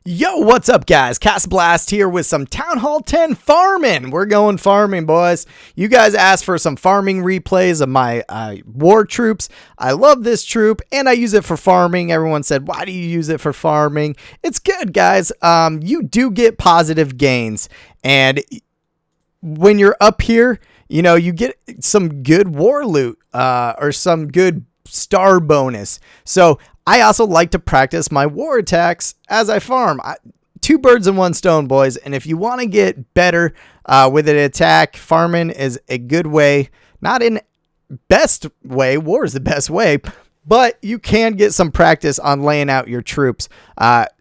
Yo, what's up, guys? Cast Blast here with some Town Hall 10 farming. We're going farming, boys. You guys asked for some farming replays of my war troops. I love this troop, and I use it for farming. Everyone said, why do you use it for farming? It's good, guys. You do get positive gains, and when you're up here, you know, you get some good war loot or some good star bonus. So I also like to practice my war attacks as I farm. Two birds in one stone, boys. And if you want to get better with an attack, farming is a good way. Not in best way. War is the best way. But you can get some practice on laying out your troops.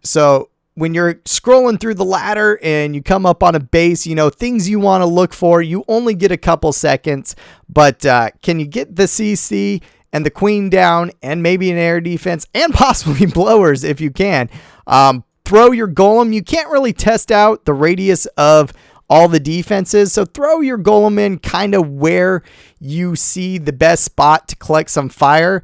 So when you're scrolling through the ladder and you come up on a base, you know, things you want to look for, you only get a couple seconds. But can you get the CC and the queen down, and maybe an air defense, and possibly blowers if you can? Throw your golem. You can't really test out the radius of all the defenses, so throw your golem in kind of where you see the best spot to collect some fire,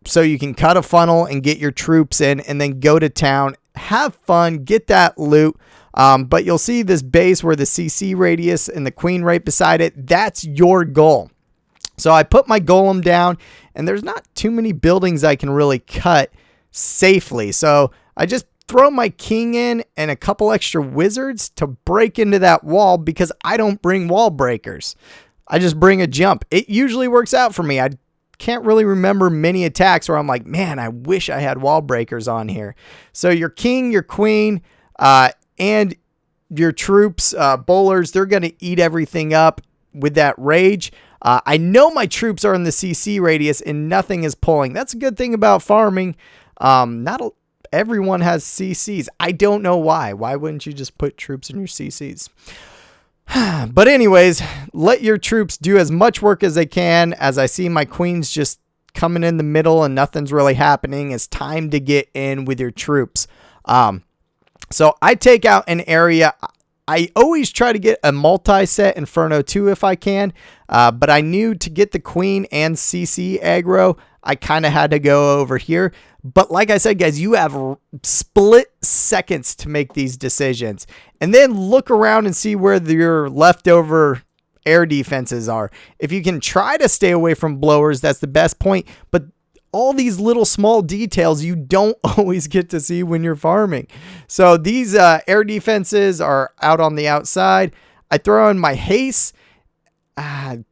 so you can cut a funnel and get your troops in, and then go to town, have fun, get that loot. But you'll see this base where the CC radius and the queen right beside it, that's your goal. So I put my golem down, and there's not too many buildings I can really cut safely. So I just throw my king in and a couple extra wizards to break into that wall, because I don't bring wall breakers. I just bring a jump. It usually works out for me. I can't really remember many attacks where I'm like, man, I wish I had wall breakers on here. So your king, your queen, and your troops, bowlers, they're going to eat everything up with that rage. I know my troops are in the CC radius and nothing is pulling. That's a good thing about farming. Not everyone has CCs. I don't know why. Why wouldn't you just put troops in your CCs? But anyways, let your troops do as much work as they can. As I see my queens just coming in the middle and nothing's really happening, it's time to get in with your troops. So I take out an area. I always try to get a multi-set Inferno 2 if I can, but I knew to get the queen and CC aggro, I kind of had to go over here. But like I said, guys, you have split seconds to make these decisions. And then look around and see where your leftover air defenses are. If you can try to stay away from blowers, that's the best point. But all these little small details you don't always get to see when you're farming. So these air defenses are out on the outside. I throw in my haste.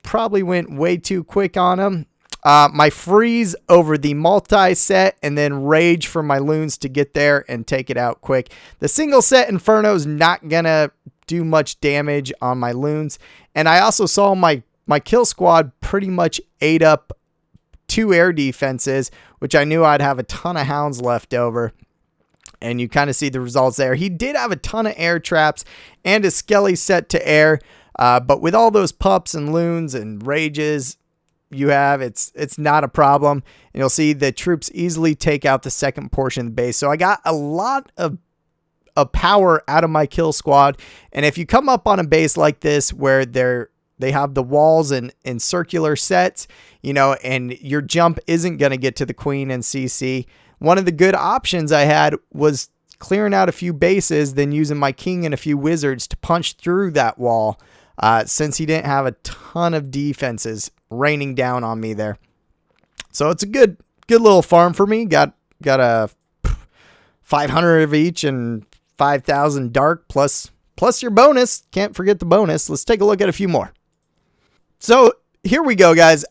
Probably went way too quick on them. My freeze over the multi-set, and then rage for my loons to get there and take it out quick. The single set Inferno is not going to do much damage on my loons. And I also saw my kill squad pretty much ate up 2 air defenses, which I knew I'd have a ton of hounds left over. And you kind of see the results there. He did have a ton of air traps and a skelly set to air. But with all those pups and loons and rages you have, it's not a problem. And you'll see the troops easily take out the second portion of the base. So I got a lot of power out of my kill squad. And if you come up on a base like this where they have the walls in circular sets, you know, and your jump isn't going to get to the queen and CC. One of the good options I had was clearing out a few bases, then using my king and a few wizards to punch through that wall, since he didn't have a ton of defenses raining down on me there. So it's a good little farm for me. Got a 500 of each and 5,000 dark plus your bonus. Can't forget the bonus. Let's take a look at a few more. So here we go, guys.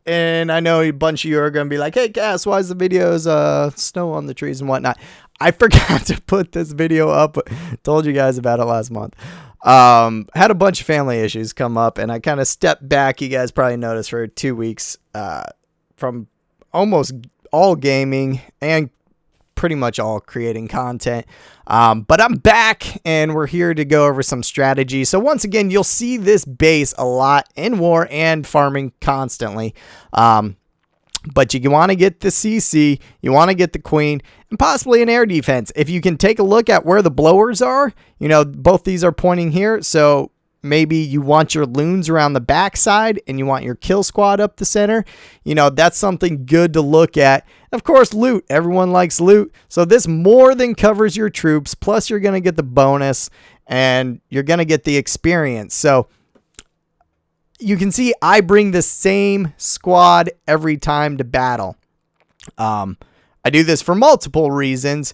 And I know a bunch of you are going to be like, hey, Cass, why is the videos snow on the trees and whatnot? I forgot to put this video up. Told you guys about it last month. Had a bunch of family issues come up, and I kind of stepped back. You guys probably noticed for 2 weeks from almost all gaming and pretty much all creating content. But I'm back, and we're here to go over some strategy. So once again, you'll see this base a lot in war and farming constantly. But you want to get the CC, you want to get the queen, and possibly an air defense. If you can take a look at where the blowers are, you know, both these are pointing here. So maybe you want your loons around the backside and you want your kill squad up the center, you know, that's something good to look at. Of course, loot. Everyone likes loot. So this more than covers your troops. Plus, you're going to get the bonus and you're going to get the experience. So you can see I bring the same squad every time to battle. I do this for multiple reasons.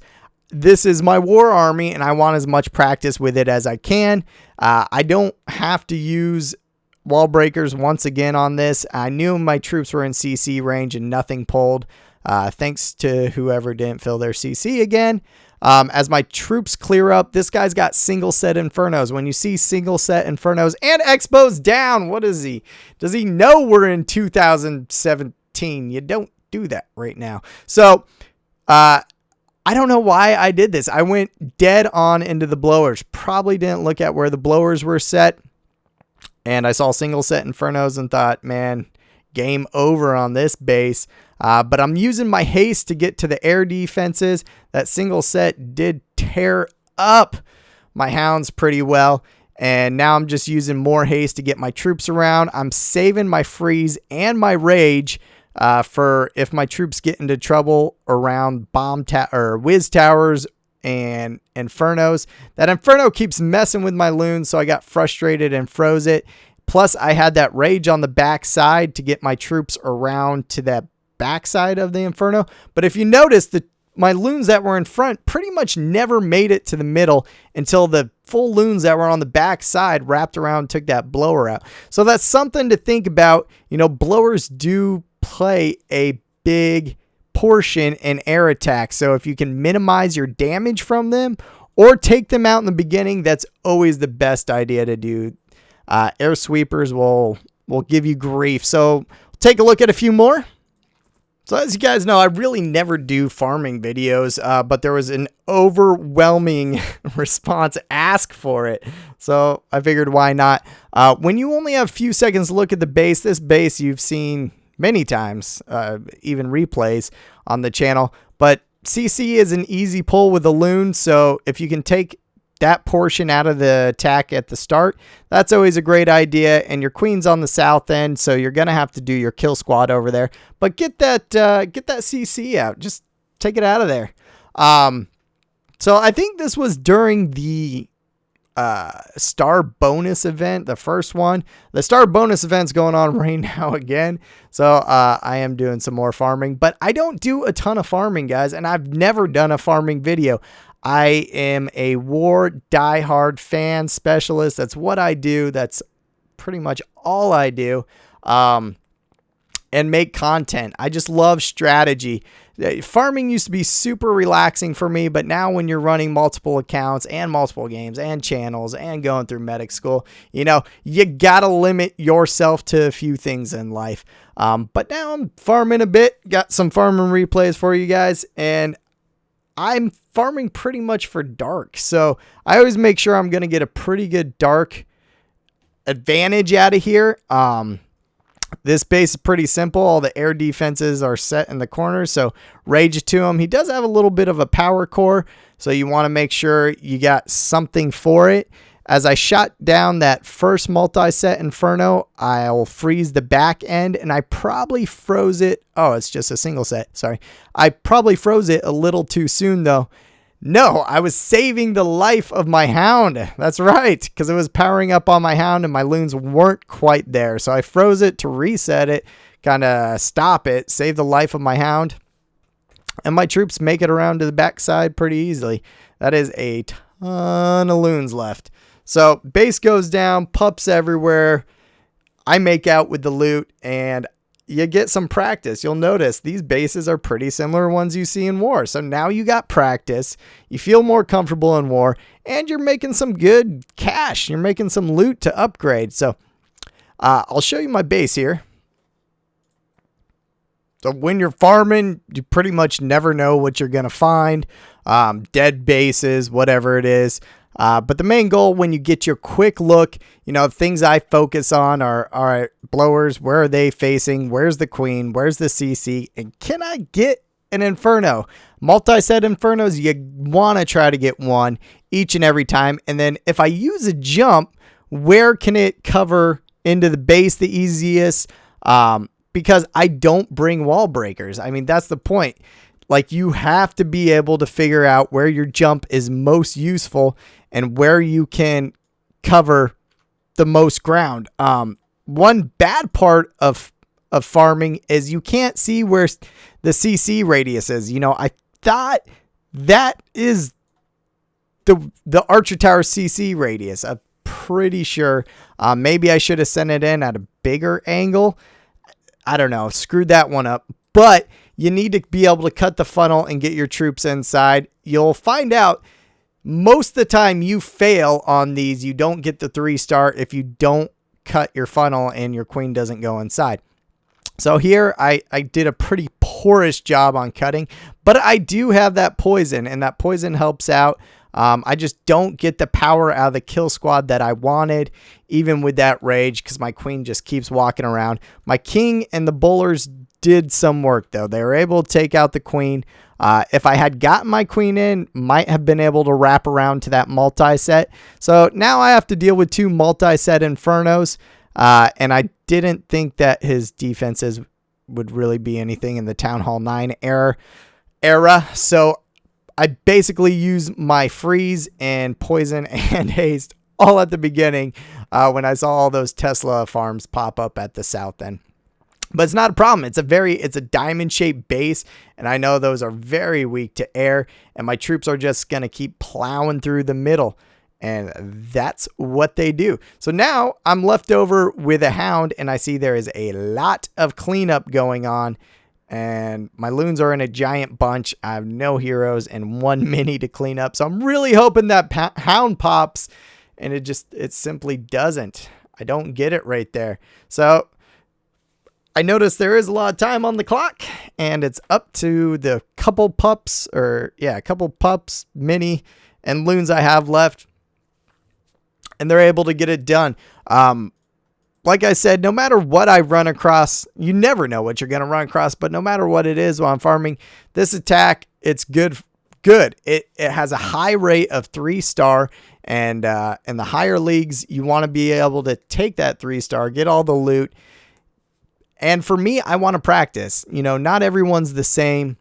This is my war army, and I want as much practice with it as I can. I don't have to use wall breakers once again on this. I knew my troops were in CC range and nothing pulled. Thanks to whoever didn't fill their CC again. As my troops clear up, this guy's got single set Infernos. When you see single set Infernos and Expo's down, what is he? Does he know we're in 2017? You don't do that right now. So, I don't know why I did this. I went dead on into the blowers. Probably didn't look at where the blowers were set. And I saw single set Infernos and thought, man, game over on this base. But I'm using my haste to get to the air defenses. That single set did tear up my hounds pretty well. And now I'm just using more haste to get my troops around. I'm saving my freeze and my rage for if my troops get into trouble around whiz towers and Infernos. That Inferno keeps messing with my loons, so I got frustrated and froze it. Plus, I had that rage on the backside to get my troops around to that backside of the Inferno. But if you notice, my loons that were in front pretty much never made it to the middle until the full loons that were on the backside wrapped around and took that blower out. So that's something to think about. You know, blowers do play a big portion in air attacks. So if you can minimize your damage from them or take them out in the beginning, that's always the best idea to do. Air sweepers will give you grief. So take a look at a few more. So as you guys know, I really never do farming videos, but there was an overwhelming response ask for it. So I figured why not? When you only have a few seconds to look at the base, this base you've seen many times, even replays on the channel, but CC is an easy pull with a loon. So if you can take that portion out of the attack at the start, that's always a great idea. And your queen's on the south end, so you're gonna have to do your kill squad over there. But get that CC out. Just take it out of there. So I think this was during the star bonus event, the first one. The star bonus event's going on right now again. So I am doing some more farming, but I don't do a ton of farming, guys, and I've never done a farming video. I am a war diehard fan specialist. That's what I do. That's pretty much all I do. And make content. I just love strategy. Farming used to be super relaxing for me, but now when you're running multiple accounts and multiple games and channels and going through medic school, you know, you gotta limit yourself to a few things in life. But now I'm farming a bit. Got some farming replays for you guys, and I'm farming pretty much for dark. So I always make sure I'm going to get a pretty good dark advantage out of here. This base is pretty simple. All the air defenses are set in the corners, so rage to him. He does have a little bit of a power core, so you want to make sure you got something for it. As I shot down that first multi-set Inferno, I'll freeze the back end, and I probably froze it. Oh, it's just a single set. Sorry. I probably froze it a little too soon, though. No, I was saving the life of my hound. That's right, because it was powering up on my hound, and my loons weren't quite there. So I froze it to reset it, kind of stop it, save the life of my hound. And my troops make it around to the backside pretty easily. That is a ton of loons left. So base goes down, pups everywhere. I make out with the loot, and you get some practice. You'll notice these bases are pretty similar ones you see in war. So now you got practice. You feel more comfortable in war, and you're making some good cash. You're making some loot to upgrade. So I'll show you my base here. So when you're farming, you pretty much never know what you're going to find. Dead bases, whatever it is. But the main goal when you get your quick look, you know, things I focus on are, all right, blowers, where are they facing? Where's the queen? Where's the CC? And can I get an Inferno? Multi-set Infernos, you want to try to get one each and every time. And then if I use a jump, where can it cover into the base the easiest, because I don't bring wall breakers. I mean, that's the point. Like, you have to be able to figure out where your jump is most useful and where you can cover the most ground. One bad part of farming is you can't see where the CC radius is. You know, I thought that is the Archer Tower CC radius. I'm pretty sure. Maybe I should have sent it in at a bigger angle. I don't know. Screwed that one up. But you need to be able to cut the funnel and get your troops inside. You'll find out most of the time you fail on these. You don't get the 3-star if you don't cut your funnel and your queen doesn't go inside. So here I did a pretty poorish job on cutting, but I do have that poison, and that poison helps out. I just don't get the power out of the kill squad that I wanted, even with that rage, because my queen just keeps walking around. My king and the bowlers did some work, though. They were able to take out the queen. If I had gotten my queen in, might have been able to wrap around to that multi-set. So now I have to deal with 2 multi-set Infernos, and I didn't think that his defenses would really be anything in the Town Hall 9 era. So I basically use my freeze and poison and haste all at the beginning when I saw all those Tesla farms pop up at the south end. But it's not a problem. It's a diamond-shaped base, and I know those are very weak to air, and my troops are just going to keep plowing through the middle, and that's what they do. So now I'm left over with a hound, and I see there is a lot of cleanup going on, and my loons are in a giant bunch. I have no heroes and 1 mini to clean up, so I'm really hoping that hound pops, and it simply doesn't. I don't get it right there. So I noticed there is a lot of time on the clock, and it's up to the couple pups, mini, and loons I have left, and they're able to get it done. Like I said, no matter what I run across, you never know what you're going to run across, but no matter what it is while I'm farming, this attack, it's good. It has a high rate of 3-star, and in the higher leagues, you want to be able to take that 3-star, get all the loot. And for me, I want to practice. You know, not everyone's the same,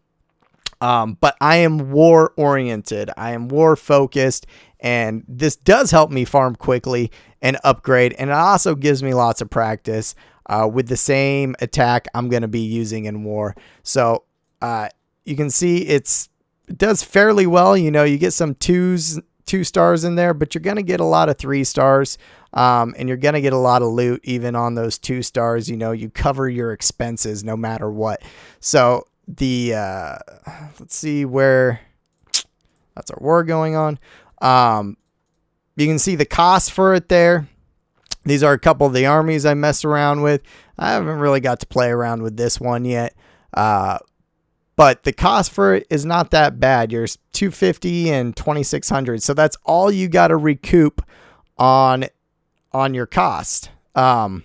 but I am war oriented. I am war focused, and this does help me farm quickly and upgrade. And it also gives me lots of practice with the same attack I'm going to be using in war. So you can see it does fairly well. You know, you get some 2 stars in there, but you're going to get a lot of 3 stars. And you're going to get a lot of loot even on those 2 stars. You know, you cover your expenses no matter what. So let's see where that's our war going on. You can see the cost for it there. These are a couple of the armies I messed around with. I haven't really got to play around with this one yet. But the cost for it is not that bad. You're $250 and $2,600. So that's all you got to recoup on your cost. I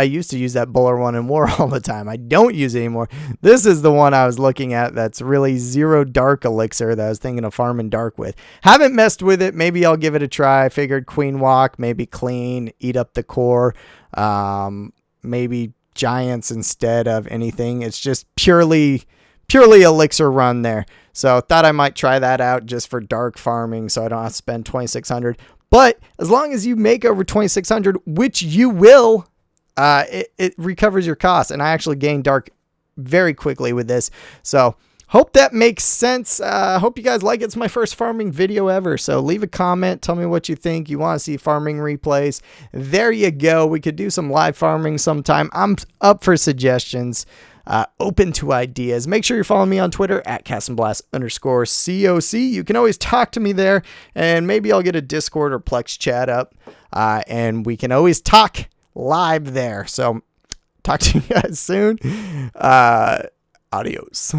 used to use that bowler one in war all the time. I don't use it anymore. This is the one I was looking at that's really 0 dark elixir that I was thinking of farming dark with. Haven't messed with it. Maybe I'll give it a try. I figured queen walk, maybe clean, eat up the core, maybe giants instead of anything. It's just purely elixir run there. So thought I might try that out just for dark farming so I don't have to spend $2,600. But as long as you make over $2,600, which you will, it recovers your costs. And I actually gained dark very quickly with this. So hope that makes sense. Hope you guys like it. It's my first farming video ever. So leave a comment. Tell me what you think. You want to see farming replays. There you go. We could do some live farming sometime. I'm up for suggestions. Open to ideas. Make sure you're following me on Twitter at CastandBlast_COC. You can always talk to me there, and maybe I'll get a Discord or Plex chat up, and we can always talk live there. So talk to you guys soon. Adios.